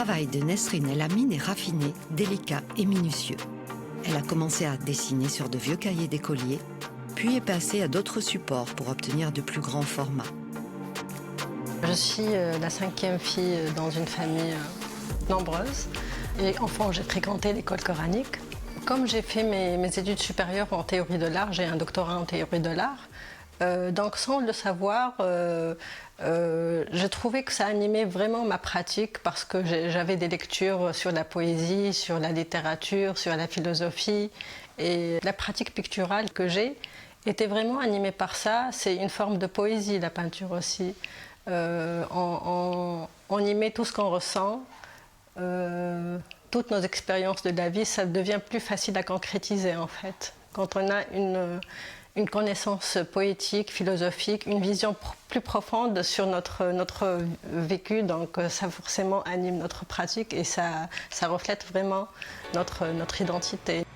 travail de Nesrine El Amin est raffiné, délicat et minutieux. Elle a commencé à dessiner sur de vieux cahiers d'écolier, puis est passée à d'autres supports pour obtenir de plus grands formats. Je suis la 5e fille dans une famille nombreuse. Et enfant, j'ai fréquenté l'école coranique. Comme j'ai fait mes études supérieures en théorie de l'art, j'ai un doctorat en théorie de l'art. Donc sans le savoir, j'ai trouvé que ça animait vraiment ma pratique parce que j'avais des lectures sur la poésie, sur la littérature, sur la philosophie. Et la pratique picturale que j'ai était vraiment animée par ça. C'est une forme de poésie, la peinture aussi. On y met tout ce qu'on ressent. Toutes nos expériences de la vie, ça devient plus facile à concrétiser en fait. Quand on a une connaissance poétique, philosophique, une vision plus profonde sur notre vécu, donc ça forcément anime notre pratique et ça reflète vraiment notre identité.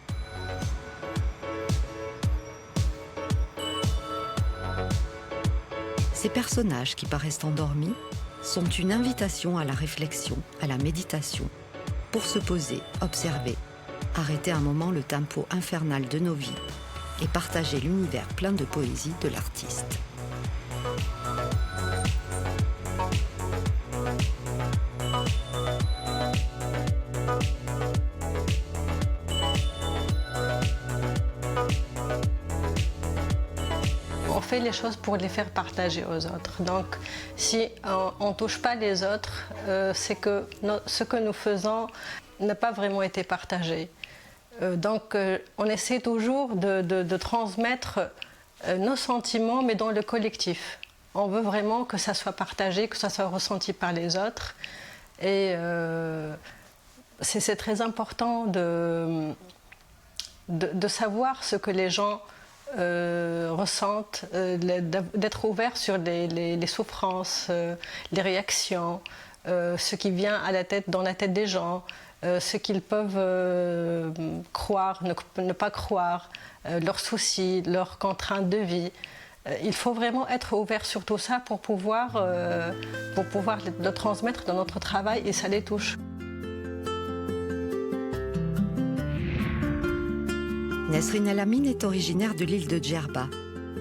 Ces personnages qui paraissent endormis sont une invitation à la réflexion, à la méditation, pour se poser, observer, arrêter un moment le tempo infernal de nos vies et partager l'univers plein de poésie de l'artiste. On fait les choses pour les faire partager aux autres. Donc, si on ne touche pas les autres, c'est que ce que nous faisons n'a pas vraiment été partagé. Donc, on essaie toujours de transmettre nos sentiments, mais dans le collectif. On veut vraiment que ça soit partagé, que ça soit ressenti par les autres. Et c'est très important de savoir ce que les gens ressentent, d'être ouvert sur les souffrances, les réactions, ce qui vient dans la tête des gens, ce qu'ils peuvent croire, ne pas croire, leurs soucis, leurs contraintes de vie. Il faut vraiment être ouvert sur tout ça pour pouvoir le transmettre dans notre travail et ça les touche. Nesrine El Amin est originaire de l'île de Djerba.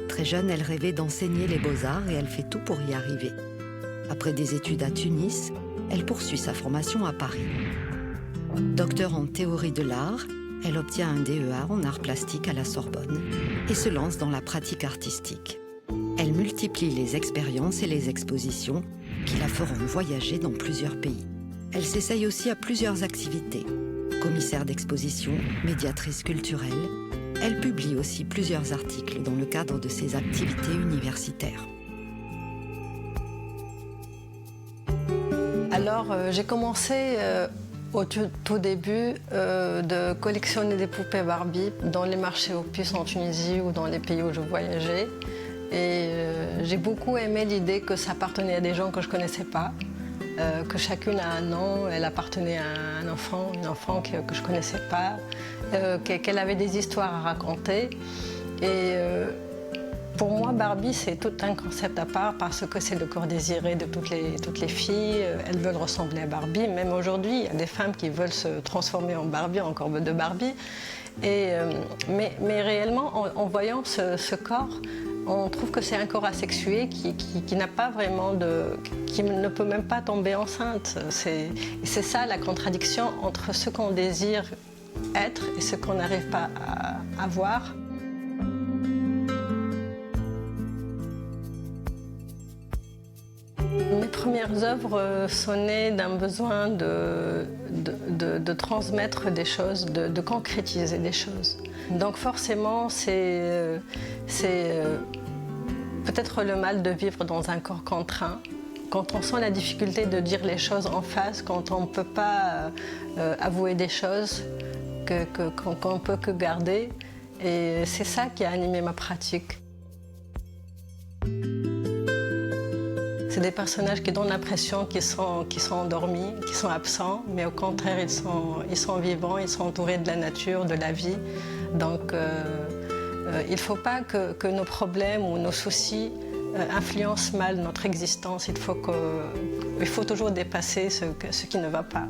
Très jeune, elle rêvait d'enseigner les beaux-arts et elle fait tout pour y arriver. Après des études à Tunis, elle poursuit sa formation à Paris. Docteur en théorie de l'art, elle obtient un DEA en arts plastiques à la Sorbonne et se lance dans la pratique artistique. Elle multiplie les expériences et les expositions qui la feront voyager dans plusieurs pays. Elle s'essaye aussi à plusieurs activités. Commissaire d'exposition, médiatrice culturelle, elle publie aussi plusieurs articles dans le cadre de ses activités universitaires. Alors, j'ai commencé au tout début de collectionner des poupées Barbie dans les marchés aux puces en Tunisie ou dans les pays où je voyageais. Et j'ai beaucoup aimé l'idée que ça appartenait à des gens que je ne connaissais pas. Que chacune a un nom, elle appartenait à un enfant, une enfant que je ne connaissais pas, qu'elle avait des histoires à raconter. Et pour moi, Barbie, c'est tout un concept à part parce que c'est le corps désiré de toutes les filles. Elles veulent ressembler à Barbie. Même aujourd'hui, il y a des femmes qui veulent se transformer en Barbie, en corps de Barbie. Mais réellement, en voyant ce corps, on trouve que c'est un corps asexué qui n'a pas vraiment qui ne peut même pas tomber enceinte. C'est ça la contradiction entre ce qu'on désire être et ce qu'on n'arrive pas à avoir. Mes premières œuvres sont nées d'un besoin de transmettre des choses, de concrétiser des choses. Donc forcément, c'est peut-être le mal de vivre dans un corps contraint. Quand on sent la difficulté de dire les choses en face, quand on ne peut pas avouer des choses qu'on ne peut que garder. Et c'est ça qui a animé ma pratique. C'est des personnages qui donnent l'impression qu'ils sont endormis, qu'ils sont absents, mais au contraire, ils sont vivants, ils sont entourés de la nature, de la vie. Donc, il ne faut pas que nos problèmes ou nos soucis influence mal notre existence. Il faut toujours dépasser ce qui ne va pas.